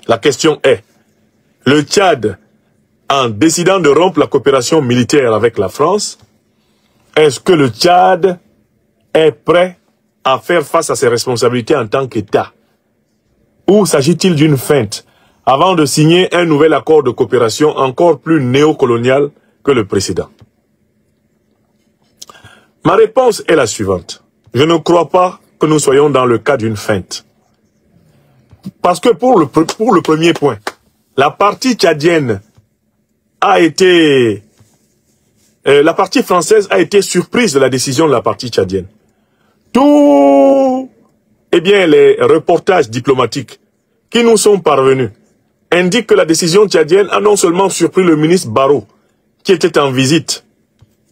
La question est, le Tchad, en décidant de rompre la coopération militaire avec la France, est-ce que le Tchad est prêt à faire face à ses responsabilités en tant qu'État? Ou s'agit-il d'une feinte avant de signer un nouvel accord de coopération encore plus néocolonial que le précédent? Ma réponse est la suivante. Je ne crois pas que nous soyons dans le cas d'une feinte. Parce que pour le premier point, la partie tchadienne a été... la partie française a été surprise de la décision de la partie tchadienne. Tous les reportages diplomatiques qui nous sont parvenus indiquent que la décision tchadienne a non seulement surpris le ministre Barrot, qui était en visite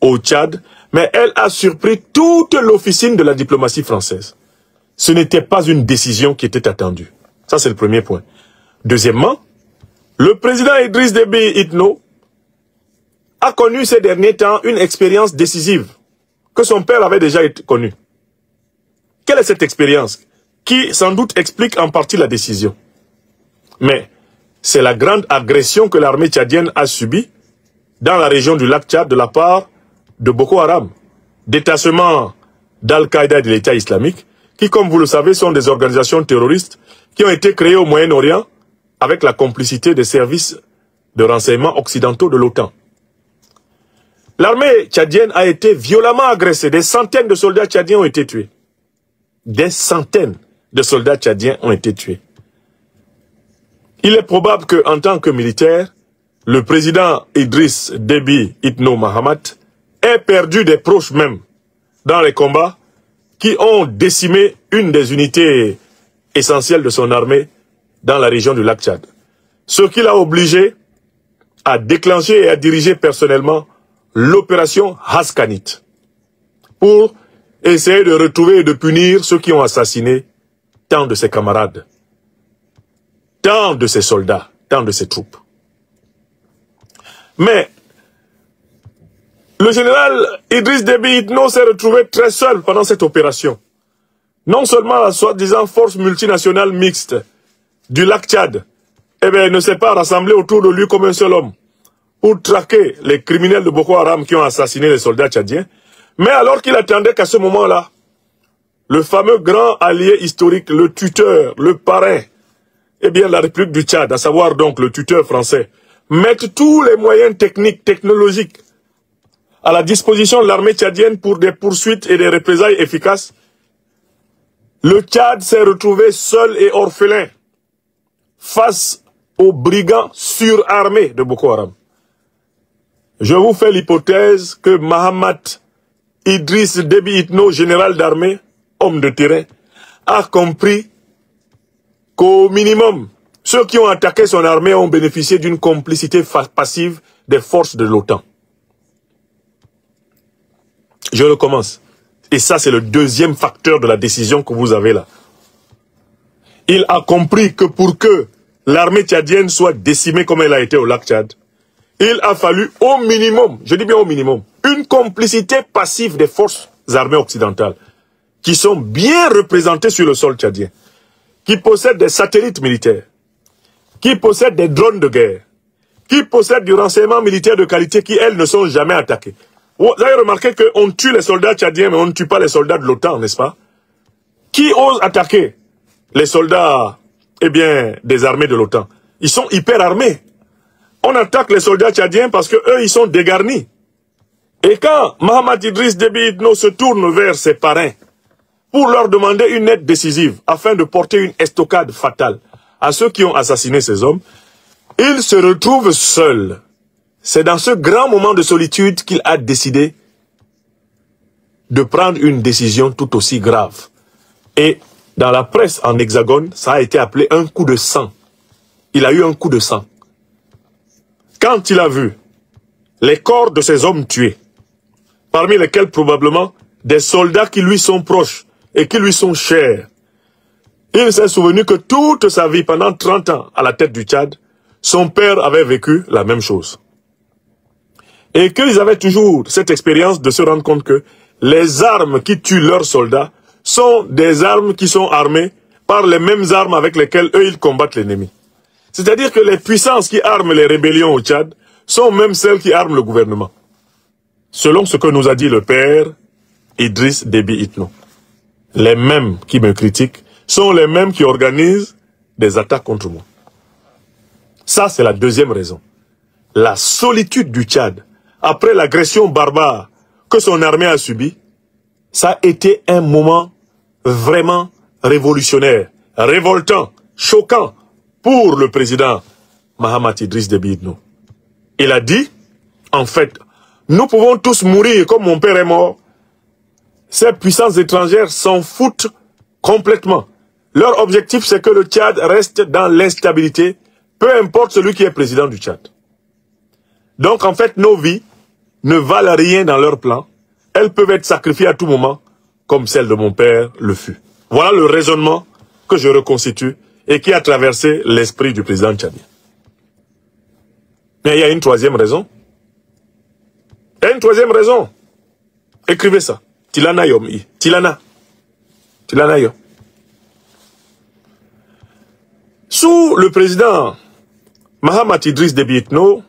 au Tchad, mais elle a surpris toute l'officine de la diplomatie française. Ce n'était pas une décision qui était attendue. Ça, c'est le premier point. Deuxièmement, le président Idriss Déby Itno a connu ces derniers temps une expérience décisive que son père avait déjà connue. Quelle est cette expérience qui, sans doute, explique en partie la décision? Mais c'est la grande agression que l'armée tchadienne a subie dans la région du lac Tchad de la part de Boko Haram, détachement d'Al-Qaïda et de l'État islamique, qui, comme vous le savez, sont des organisations terroristes qui ont été créées au Moyen-Orient avec la complicité des services de renseignement occidentaux de l'OTAN. L'armée tchadienne a été violemment agressée. Des centaines de soldats tchadiens ont été tués. Des centaines de soldats tchadiens ont été tués. Il est probable qu'en tant que militaire, le président Idriss Déby Itno Mahamat ait perdu des proches même dans les combats qui ont décimé une des unités essentielles de son armée dans la région du lac Tchad. Ce qui l'a obligé à déclencher et à diriger personnellement l'opération Haskanit pour essayer de retrouver et de punir ceux qui ont assassiné tant de ses camarades, tant de ses soldats, tant de ses troupes. Mais le général Idriss Déby Itno s'est retrouvé très seul pendant cette opération. Non seulement la soi-disant force multinationale mixte du lac Tchad ne s'est pas rassemblée autour de lui comme un seul homme pour traquer les criminels de Boko Haram qui ont assassiné les soldats tchadiens, mais alors qu'il attendait qu'à ce moment-là, le fameux grand allié historique, le tuteur, le parrain, la République du Tchad, à savoir donc le tuteur français, mette tous les moyens techniques, technologiques à la disposition de l'armée tchadienne pour des poursuites et des représailles efficaces, le Tchad s'est retrouvé seul et orphelin face aux brigands surarmés de Boko Haram. Je vous fais l'hypothèse que Mahamat Idriss Déby Itno, général d'armée, homme de terrain, a compris qu'au minimum, ceux qui ont attaqué son armée ont bénéficié d'une complicité passive des forces de l'OTAN. Je recommence. Et ça, c'est le deuxième facteur de la décision que vous avez là. Il a compris que pour que l'armée tchadienne soit décimée comme elle a été au lac Tchad, il a fallu au minimum, je dis bien au minimum, une complicité passive des forces armées occidentales qui sont bien représentées sur le sol tchadien, qui possèdent des satellites militaires, qui possèdent des drones de guerre, qui possèdent du renseignement militaire de qualité qui, elles, ne sont jamais attaquées. Vous avez remarqué qu'on tue les soldats tchadiens, mais on ne tue pas les soldats de l'OTAN, n'est-ce pas? Qui ose attaquer les soldats, des armées de l'OTAN? Ils sont hyper armés. On attaque les soldats tchadiens parce que eux, ils sont dégarnis. Et quand Mahamat Idriss Déby Itno se tourne vers ses parrains pour leur demander une aide décisive afin de porter une estocade fatale à ceux qui ont assassiné ces hommes, il se retrouve seul. C'est dans ce grand moment de solitude qu'il a décidé de prendre une décision tout aussi grave. Et dans la presse en hexagone, ça a été appelé un coup de sang. Il a eu un coup de sang. Quand il a vu les corps de ces hommes tués, parmi lesquels probablement des soldats qui lui sont proches et qui lui sont chers, il s'est souvenu que toute sa vie, pendant 30 ans à la tête du Tchad, son père avait vécu la même chose. Et qu'ils avaient toujours cette expérience de se rendre compte que les armes qui tuent leurs soldats sont des armes qui sont armées par les mêmes armes avec lesquelles eux ils combattent l'ennemi. C'est-à-dire que les puissances qui arment les rébellions au Tchad sont même celles qui arment le gouvernement. Selon ce que nous a dit le père Idriss Déby Itno. Les mêmes qui me critiquent sont les mêmes qui organisent des attaques contre moi. Ça, c'est la deuxième raison. La solitude du Tchad, après l'agression barbare que son armée a subie, ça a été un moment vraiment révolutionnaire, révoltant, choquant pour le président Mahamat Idriss Déby Itno. Il a dit, en fait, nous pouvons tous mourir comme mon père est mort. Ces puissances étrangères s'en foutent complètement. Leur objectif, c'est que le Tchad reste dans l'instabilité, peu importe celui qui est président du Tchad. Donc, en fait, nos vies ne valent rien dans leur plan. Elles peuvent être sacrifiées à tout moment, comme celle de mon père le fut. Voilà le raisonnement que je reconstitue et qui a traversé l'esprit du président tchadien. Mais il y a une troisième raison. Il y a une troisième raison. Écrivez ça. Tilana Yomi. Tilana. Tilana Yom. Sous le président Mahamat Idriss Déby Itno,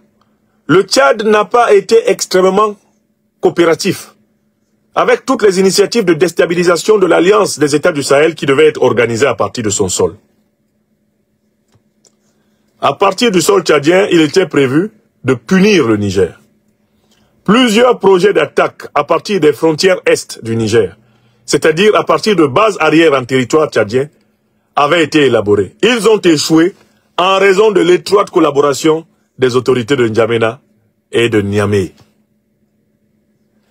le Tchad n'a pas été extrêmement coopératif avec toutes les initiatives de déstabilisation de l'Alliance des États du Sahel qui devaient être organisées à partir de son sol. À partir du sol tchadien, il était prévu de punir le Niger. Plusieurs projets d'attaque à partir des frontières est du Niger, c'est-à-dire à partir de bases arrières en territoire tchadien, avaient été élaborés. Ils ont échoué en raison de l'étroite collaboration des autorités de N'Djamena et de Niamey.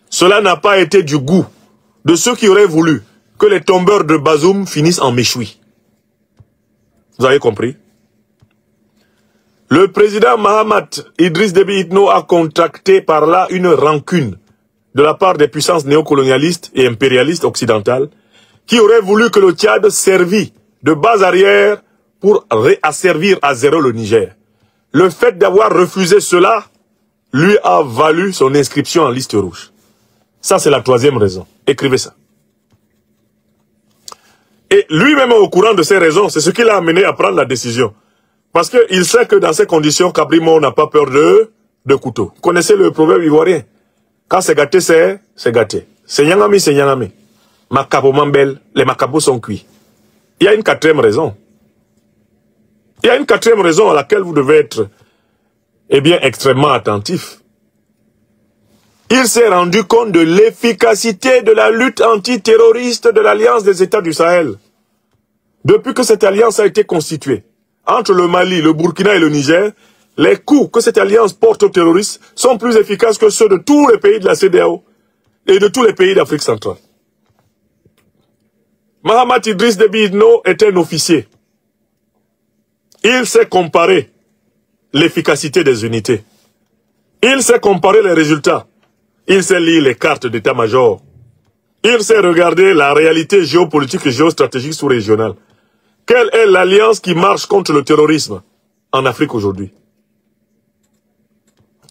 Cela n'a pas été du goût de ceux qui auraient voulu que les tombeurs de Bazoum finissent en méchoui. Vous avez compris? Le président Mahamat Idriss Déby Itno a contracté par là une rancune de la part des puissances néocolonialistes et impérialistes occidentales qui auraient voulu que le Tchad servît de base arrière pour réasservir à zéro le Niger. Le fait d'avoir refusé cela lui a valu son inscription en liste rouge. Ça, c'est la troisième raison. Écrivez ça. Et lui-même au courant de ces raisons, c'est ce qui l'a amené à prendre la décision. Parce qu'il sait que dans ces conditions, Cabrimo n'a pas peur de couteau. Vous connaissez le proverbe ivoirien? Quand c'est gâté, c'est gâté. C'est nyangami, c'est nyangami. Macabo mambel, les macabos sont cuits. Il y a une quatrième raison. Il y a une quatrième raison à laquelle vous devez être, eh bien, extrêmement attentif. Il s'est rendu compte de l'efficacité de la lutte antiterroriste de l'Alliance des États du Sahel. Depuis que cette alliance a été constituée, entre le Mali, le Burkina et le Niger, les coups que cette alliance porte aux terroristes sont plus efficaces que ceux de tous les pays de la CEDEAO et de tous les pays d'Afrique centrale. Mahamat Idriss Déby Itno est un officier. Il sait comparer l'efficacité des unités. Il sait comparer les résultats. Il sait lire les cartes d'état-major. Il sait regarder la réalité géopolitique et géostratégique sous-régionale. Quelle est l'alliance qui marche contre le terrorisme en Afrique aujourd'hui?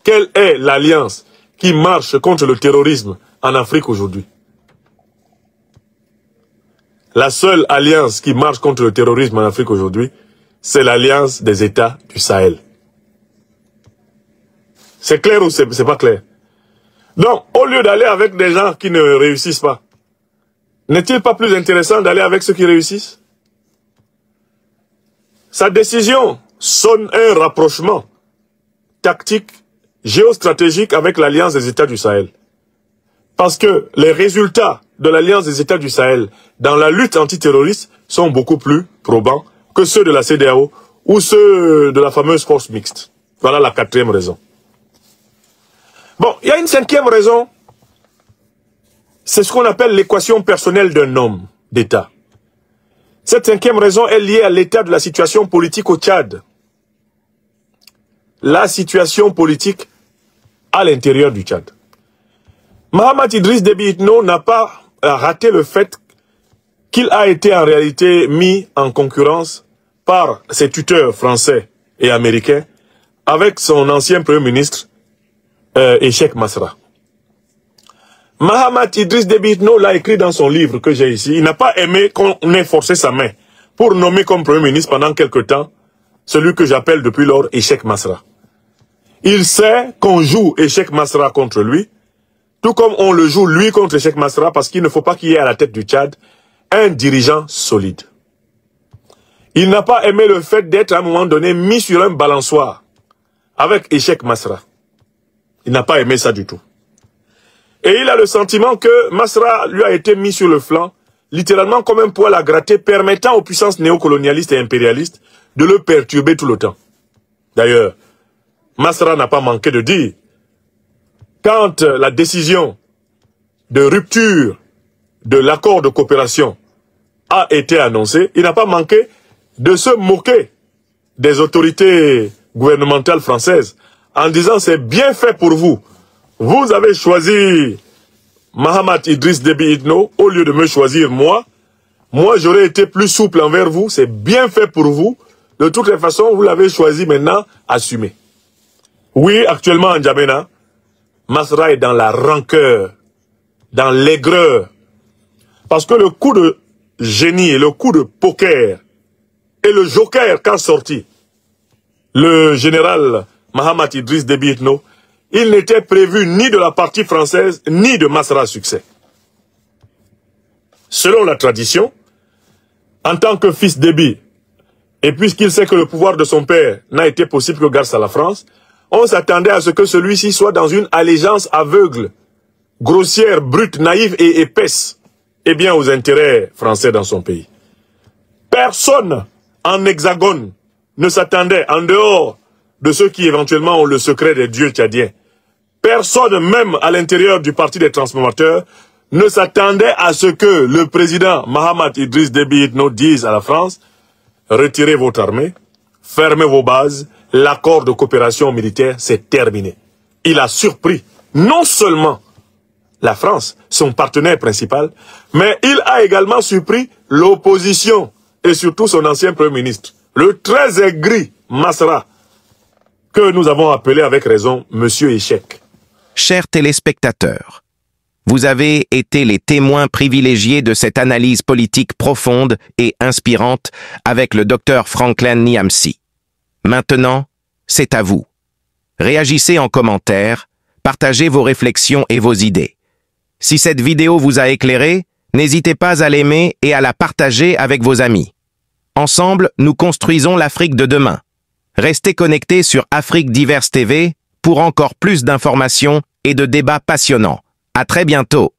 Quelle est l'alliance qui marche contre le terrorisme en Afrique aujourd'hui? La seule alliance qui marche contre le terrorisme en Afrique aujourd'hui, c'est l'alliance des États du Sahel. C'est clair ou c'est pas clair? Donc, au lieu d'aller avec des gens qui ne réussissent pas, n'est-il pas plus intéressant d'aller avec ceux qui réussissent? Sa décision sonne un rapprochement tactique, géostratégique avec l'Alliance des États du Sahel. Parce que les résultats de l'Alliance des États du Sahel dans la lutte antiterroriste sont beaucoup plus probants que ceux de la CEDEAO ou ceux de la fameuse force mixte. Voilà la quatrième raison. Bon, il y a une cinquième raison. C'est ce qu'on appelle l'équation personnelle d'un homme d'État. Cette cinquième raison est liée à l'état de la situation politique au Tchad. La situation politique à l'intérieur du Tchad. Mahamat Idriss Déby Itno n'a pas raté le fait qu'il a été en réalité mis en concurrence par ses tuteurs français et américains avec son ancien premier ministre, Cheikh Masra. Mahamat Idriss Déby Itno l'a écrit dans son livre que j'ai ici. Il n'a pas aimé qu'on ait forcé sa main pour nommer comme premier ministre pendant quelque temps celui que j'appelle depuis lors Échec Masra. Il sait qu'on joue Échec Masra contre lui, tout comme on le joue lui contre Échec Masra, parce qu'il ne faut pas qu'il y ait à la tête du Tchad un dirigeant solide. Il n'a pas aimé le fait d'être à un moment donné mis sur un balançoire avec Échec Masra. Il n'a pas aimé ça du tout. Et il a le sentiment que Masra lui a été mis sur le flanc, littéralement comme un poil à gratter, permettant aux puissances néocolonialistes et impérialistes de le perturber tout le temps. D'ailleurs, Masra n'a pas manqué de dire, quand la décision de rupture de l'accord de coopération a été annoncée, il n'a pas manqué de se moquer des autorités gouvernementales françaises en disant c'est bien fait pour vous. Vous avez choisi Mahamat Idriss Déby Itno au lieu de me choisir moi. Moi, j'aurais été plus souple envers vous. C'est bien fait pour vous. De toutes les façons, vous l'avez choisi maintenant, assumez. Oui, actuellement en N'Djamena, Masra est dans la rancœur, dans l'aigreur. Parce que le coup de génie et le coup de poker et le joker qu'a sorti le général Mahamat Idriss Déby Itno, il n'était prévu ni de la partie française, ni de Masra succès. Selon la tradition, en tant que fils Déby, et puisqu'il sait que le pouvoir de son père n'a été possible que grâce à la France, on s'attendait à ce que celui-ci soit dans une allégeance aveugle, grossière, brute, naïve et épaisse, et bien aux intérêts français dans son pays. Personne en hexagone ne s'attendait, en dehors de ceux qui éventuellement ont le secret des dieux tchadiens, personne même à l'intérieur du parti des transformateurs ne s'attendait à ce que le président Mahamat Idriss Déby Itno dise à la France « Retirez votre armée, fermez vos bases, l'accord de coopération militaire, c'est terminé. » Il a surpris non seulement la France, son partenaire principal, mais il a également surpris l'opposition et surtout son ancien Premier ministre, le très aigri Masra, que nous avons appelé avec raison Monsieur Échec. Chers téléspectateurs, vous avez été les témoins privilégiés de cette analyse politique profonde et inspirante avec le docteur Franklin Niamsi. Maintenant, c'est à vous. Réagissez en commentaire, partagez vos réflexions et vos idées. Si cette vidéo vous a éclairé, n'hésitez pas à l'aimer et à la partager avec vos amis. Ensemble, nous construisons l'Afrique de demain. Restez connectés sur Afrique Diverse TV pour encore plus d'informations et de débats passionnants. À très bientôt.